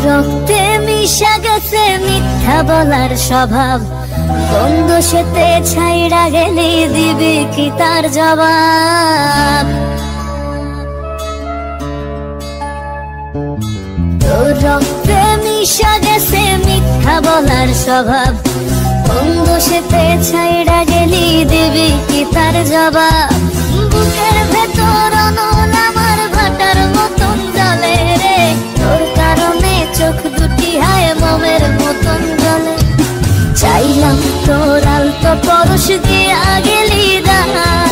রক্তে মিশা গেছে মিথ্যা বলার স্বভাব, কোন দোষেতে ছাইড়া গেলি দিবি কি তার জবাব। রক্তে মিশা গেছে মিথ্যা বলার স্বভাব, কোন দোষেতে ছাইড়া গেলি দিবি কি তার জবাব। বুকের ভেতর অনল আমার ভাটার মতন জ্বলে রে, তোর কারণে চোখ দুটি হায় মোমের মতন জ্বলে। চাইলাম তোর আলতো পরশ দিয়া গেলি দান,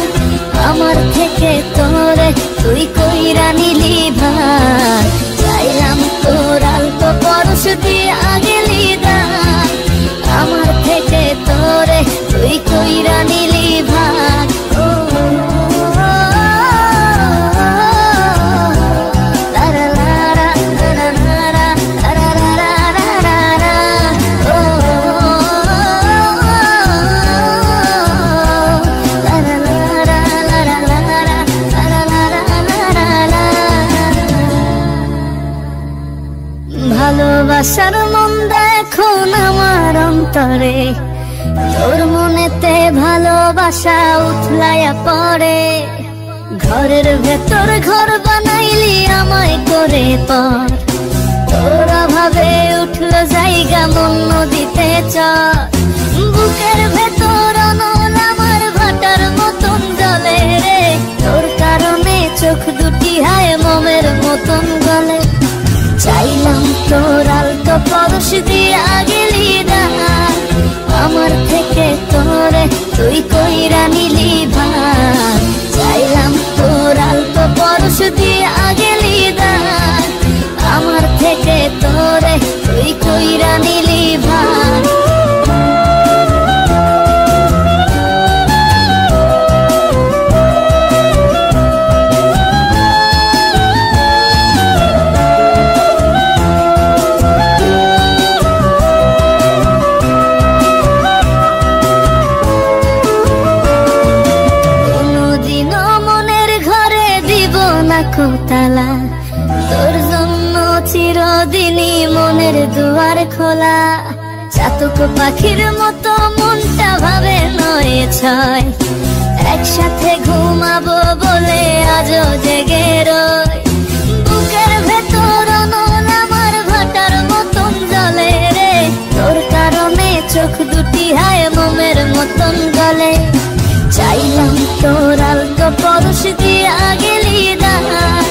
আমার থেকে তোরে তুই কইরা নিলি ভার। চাইলাম তোর আলতো পরশ দিয়া গেলি দান, আমার থেকে তোরে তুই কইরা নিলি ভার। ভালোবাসার মন্দা এখন আমার অন্তরে, তোর মনেতে ভালোবাসা উথলাইয়া পড়ে। ঘরের ভেতর ঘর বানাইলি আমায় করে পর, তোর অভাবে উঠল জায়গা মন নদীতে চর। বুকের ভেতর অনল আমার ভাটার মতন জ্বলে রে, তোর কারণে চোখ দুটি হায় মোমের মতন গলে। চাইলাম তোর আলতো পরশ দিয়া গেলি দান, আমার থেকে তোরে তুই কইরা নিলি ভার। চাইলাম তোর আলতো পরশ দিয়া গেলি দান, আমার থেকে তোরে তুই কইরা নিলি ভার। তালা তোর জন্য চিরদিনই মনের দুয়ার খোলা। চাতক পাখির মতো মনটা ভাবে নয় ছয়, একসাথে ঘুমাবো বলে আজও জেগে রই। বুকের ভেতর অনল আমার ভাটার মতন জ্বলে রে, তোর কারণে চোখ দুটি হায় মোমের মতন গলে। চাইলাম তোর আলতো পরশ দিয়া গেলি দান,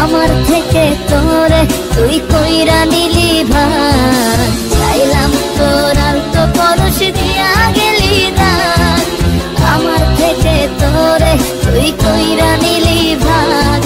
আমার থেকে তোরে তুই কইরা নিলি ভার। চাইলাম তোর আলতো পরশ দিয়া গেলি দান, আমার থেকে তোরে তুই কইরা নিলি ভার।